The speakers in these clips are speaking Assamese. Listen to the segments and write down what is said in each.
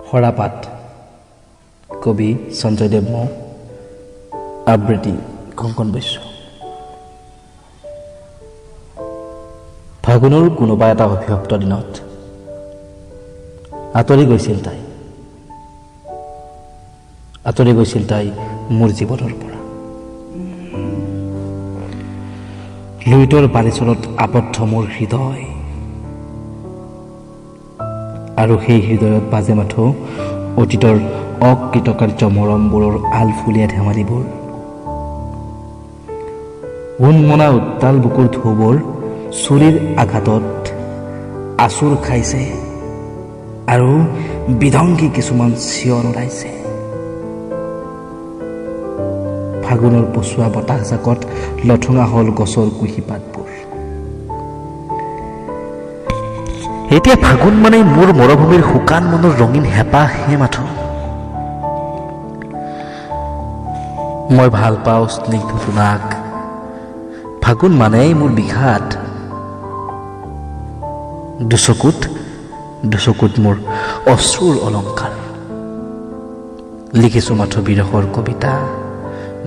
সৰাপাত কবি সঞ্জয়দেৱ মৌ আবৃত্তি কংকন বৈশ্য। ফাগুনৰ কোনোবা এটা অভিভপ্ত দিনত আঁতৰি গৈছিল তাই মোৰ জীৱনৰ পৰা। লুইতৰ বালিচৰত আবদ্ধ মোৰ হৃদয়, আৰু সেই হৃদয়ত বাজে মাথো অতীতৰ অকৃতকাৰ্য মৰমবোৰৰ আলফুলীয়া ধেমালিবোৰ। উন্মনা উত্তাল বুকুৰ ঢৌবোৰ চুৰিৰ আঘাতত আচুৰ খাইছে, আৰু বিধংগী কিছুমান চিঞৰ ওলাইছে। ফাগুনৰ পচোৱা বতাহজাকত লঠঙা হল গছৰ কুঁহিপাতবোৰ। এতিয়া ফাগুন মানে মোৰ মৰুভূমিৰ শুকান মনৰ ৰঙীন হেঁপাহ হে মাথো। মই ভাল পাওঁ স্নিগ্ধ জোনাক, ফাগুন মানেই মোৰ বিষাদ। দুচকুত মোৰ অশ্ৰুৰ অলংকাৰ। লিখিছো মাথো বিৰহৰ কবিতা,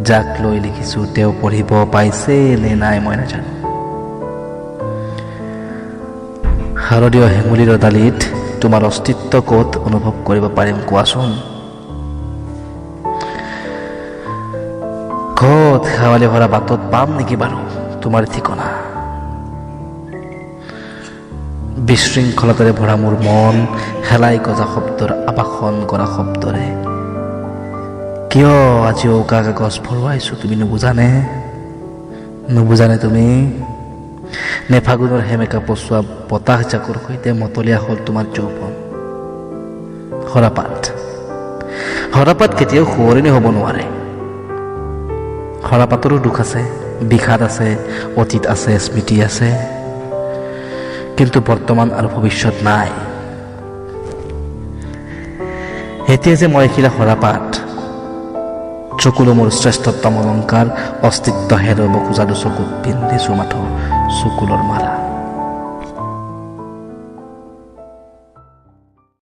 যাক লৈ লিখিছো তেওঁ পঢ়িব পাইছে নে নাই মই নাজানো। শাৰদীয় হেঙুলিৰ ডালিত তোমাৰ অস্তিত্ব ক'ত অনুভৱ কৰিব পাৰিম কোৱাচোন? ক'ত শেৱালি ভৰা বাটত পাম নেকি বাৰু তোমাৰ ঠিকনা? বিশৃংখলতাৰে ভৰা মোৰ মন হেলাই গজা শব্দৰ আবাসন কৰা শব্দৰে কিয় আজি উকা কাগজ ভৰুৱাইছো তুমি নুবুজানে তুমি? নে ফাগুনৰ সেমেকা পচোৱা বতাহজাকৰ সৈতে মতলীয়া হ'ল তোমাৰ যৌৱন? সৰাপাত কেতিয়াও সোঁৱৰণি হ'ব নোৱাৰে। সৰাপাতৰো দুখ আছে, বিষাদ আছে, অতীত আছে, স্মৃতি আছে, কিন্তু বৰ্তমান আৰু ভৱিষ্যত নাই। এতিয়া যে মই এখিলা সৰাপাত, চকুলো মোৰ শ্ৰেষ্ঠতম অলংকাৰ, অস্তিত্ব হেৰুৱাব খোজা দুচকুত পিন্ধিছো মাথো চকুলৰ মালা।